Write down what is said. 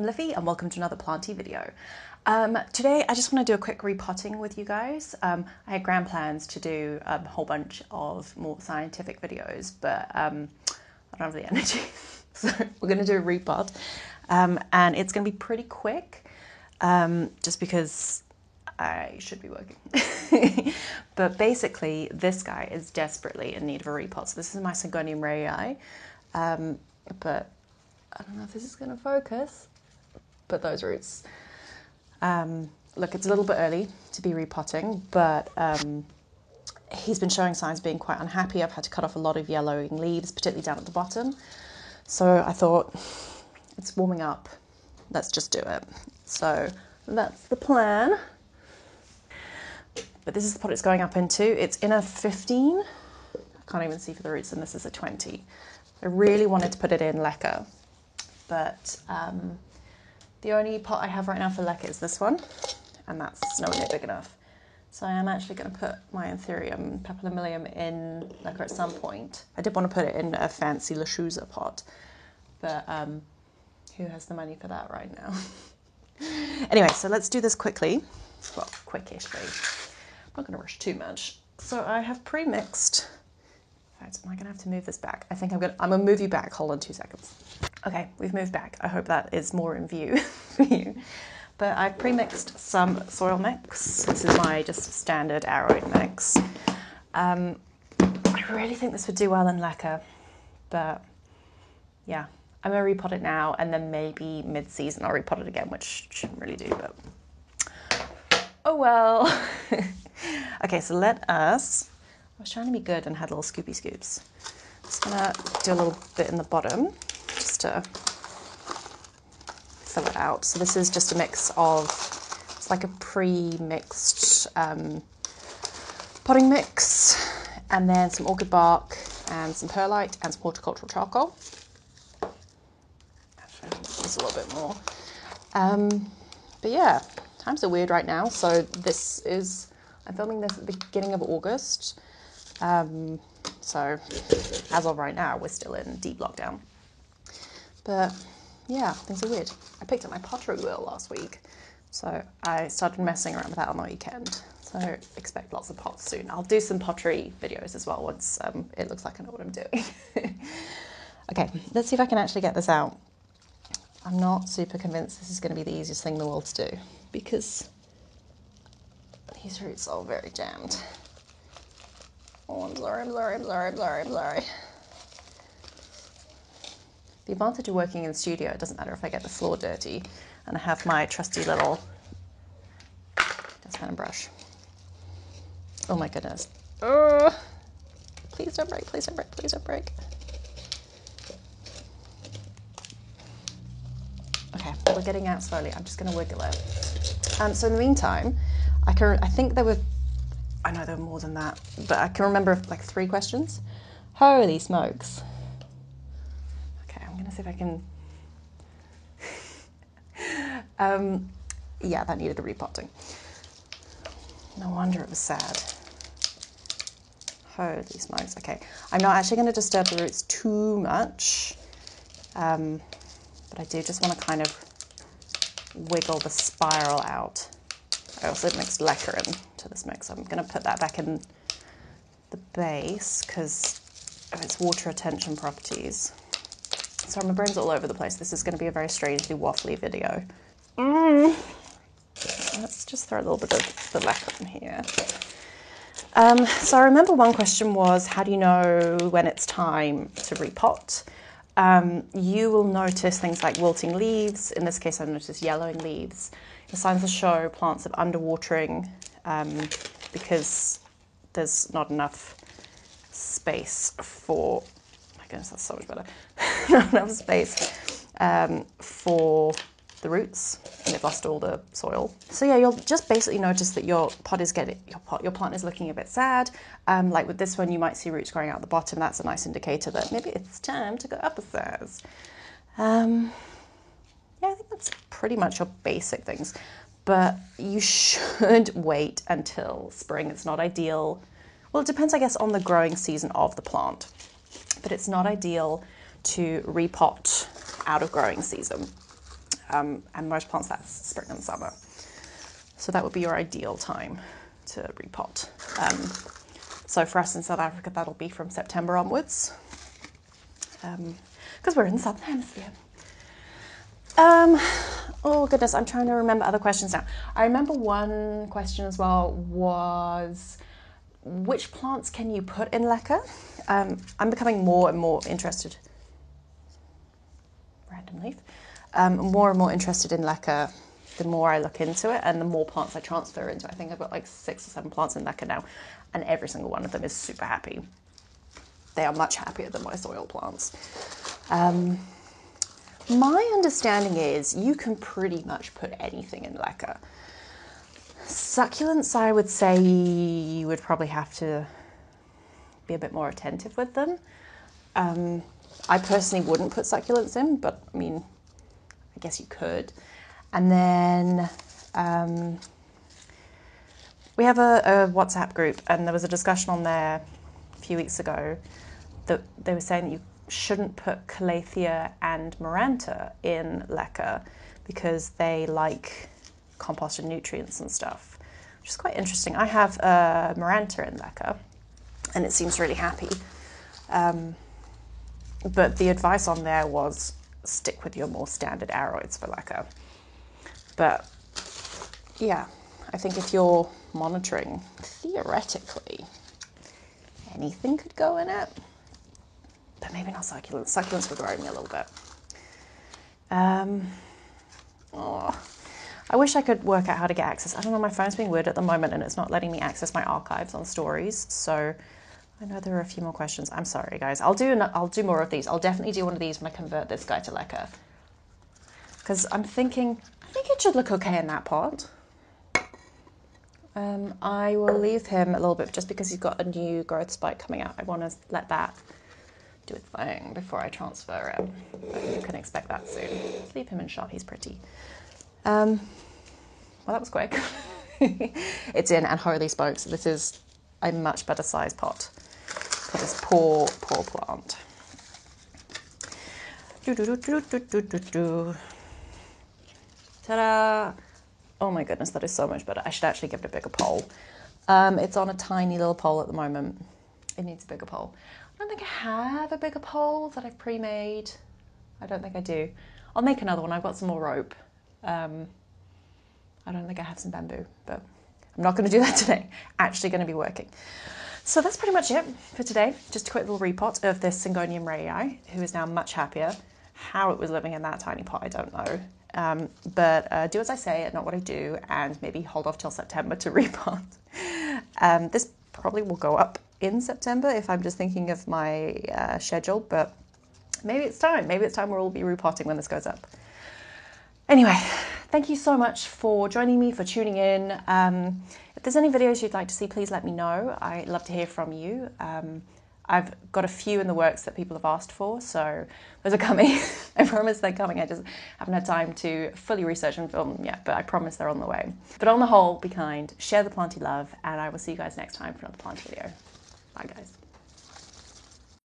Liffy and welcome to another planty video. Today I just want to do a quick repotting with you guys. I had grand plans to do a whole bunch of more scientific videos, but I don't have the energy. So we're going to do a repot and it's going to be pretty quick just because I should be working. But basically this guy is desperately in need of a repot. So this is my Syngonium rayi, but I don't know if this is going to focus, but those roots. Look, it's a little bit early to be repotting, but he's been showing signs of being quite unhappy. I've had to cut off a lot of yellowing leaves, particularly down at the bottom. So I thought, it's warming up, let's just do it. So that's the plan. But this is the pot it's going up into. It's in a 15. I can't even see for the roots, and this is a 20. I really wanted to put it in leca, but the only pot I have right now for leca is this one, and that's nowhere near big enough. So I am actually going to put my Anthurium papillimilium in leca at some point. I did want to put it in a fancy Lechuza pot, but who has the money for that right now? Anyway, so let's do this quickly. Well, quickishly. I'm not going to rush too much. So I have pre-mixed. In fact, am I going to have to move this back? I think I'm going to move you back. Hold on 2 seconds. Okay, we've moved back. I hope that is more in view for you. But I've pre-mixed some soil mix. This is my just standard aroid mix. I really think this would do well in leca, but yeah, I'm going to repot it now, and then maybe mid-season I'll repot it again, which shouldn't really do, but oh well. Okay, so let us, I was trying to be good and had little scoopy scoops. Just gonna do a little bit in the bottom just to fill it out. So this is just a mix of, it's like a pre-mixed potting mix, and then some orchid bark and some perlite and some horticultural charcoal. Actually, just a little bit more. But yeah, times are weird right now. So this is, I'm filming this at the beginning of August. So as of right now, we're still in deep lockdown. But yeah, things are weird. I picked up my pottery wheel last week, so I started messing around with that on the weekend. So expect lots of pots soon. I'll do some pottery videos as well once it looks like I know what I'm doing. Okay, let's see if I can actually get this out. I'm not super convinced this is going to be the easiest thing in the world to do, because these roots are very jammed. Oh, I'm sorry. The advantage of working in the studio, it doesn't matter if I get the floor dirty, and I have my trusty little dustpan and brush. Oh my goodness. Please don't break, please don't break, please don't break. Okay, we're getting out slowly. I'm just going to wiggle it. So in the meantime, I think there were, I know there were more than that, but I can remember like 3 questions. Holy smokes. Okay, I'm going to see if I can... yeah, that needed a repotting. No wonder it was sad. Holy smokes. Okay, I'm not actually going to disturb the roots too much, but I do just want to kind of wiggle the spiral out. I also mixed leca into this mix. I'm going to put that back in the base because of its water retention properties. Sorry, my brain's all over the place. This is going to be a very strangely waffly video. Let's just throw a little bit of the leca in here. So I remember one question was, how do you know when it's time to repot? You will notice things like wilting leaves. In this case, I noticed yellowing leaves. The signs will show plants of underwatering because there's not enough space for, my goodness, that's so much better. Not enough space for the roots, and they've lost all the soil. So yeah, you'll just basically notice that your pot is getting, your plant is looking a bit sad. Like with this one, you might see roots growing out the bottom. That's a nice indicator that maybe it's time to go up a size. Yeah, I think that's pretty much your basic things, but you should wait until spring. It's not ideal. Well, it depends, I guess, on the growing season of the plant, but it's not ideal to repot out of growing season. and most plants that's spring and summer. So that would be your ideal time to repot. So for us in South Africa, that'll be from September onwards, because we're in the Southern Hemisphere. Oh goodness, I'm trying to remember other questions now. I remember one question as well was, which plants can you put in leca? I'm becoming more and more interested, random leaf, more and more interested in leca the more I look into it and the more plants I transfer into it. I think I've got like 6 or 7 plants in leca now, and every single one of them is super happy. They are much happier than my soil plants. My understanding is you can pretty much put anything in leca. Succulents, I would say you would probably have to be a bit more attentive with them. I personally wouldn't put succulents in, but I mean, I guess you could. And then we have a WhatsApp group, and there was a discussion on there a few weeks ago that they were saying that you shouldn't put Calathea and Maranta in leca because they like compost and nutrients and stuff, which is quite interesting. I have Maranta in leca, and it seems really happy. But the advice on there was stick with your more standard aroids for leca. But yeah, I think if you're monitoring, theoretically, anything could go in it, but maybe not succulents. Succulents would worry me a little bit. I wish I could work out how to get access. I don't know, my phone's being weird at the moment and it's not letting me access my archives on stories. So I know there are a few more questions. I'm sorry, guys. I'll do more of these. I'll definitely do one of these when I convert this guy to leca. Because I think it should look okay in that pot. I will leave him a little bit just because he's got a new growth spike coming out. I want to let that do its thing before I transfer him. But you can expect that soon. Leave him in shot. He's pretty. Well, that was quick. It's in, and holy smokes, this is a much better size pot for this poor plant. Ta-da! Oh my goodness, that is so much better. I should actually give it a bigger pole. It's on a tiny little pole at the moment. It needs a bigger pole. I don't think I have a bigger pole that I've pre-made. I don't think I do. I'll make another one. I've got some more rope. I don't think I have some bamboo, but I'm not going to do that today. Actually going to be working. So that's pretty much it for today. Just a quick little repot of this Syngonium rayi, who is now much happier. How it was living in that tiny pot, I don't know. But do as I say and not what I do, and maybe hold off till September to repot. This probably will go up in September if I'm just thinking of my schedule, but maybe it's time. Maybe it's time we'll be repotting when this goes up. Anyway, thank you so much for joining me, for tuning in. If there's any videos you'd like to see, please let me know. I'd love to hear from you. I've got a few in the works that people have asked for, so those are coming. I promise they're coming. I just haven't had time to fully research and film them yet, but I promise they're on the way. But on the whole, be kind, share the plant you love, and I will see you guys next time for another plant video. Bye, guys.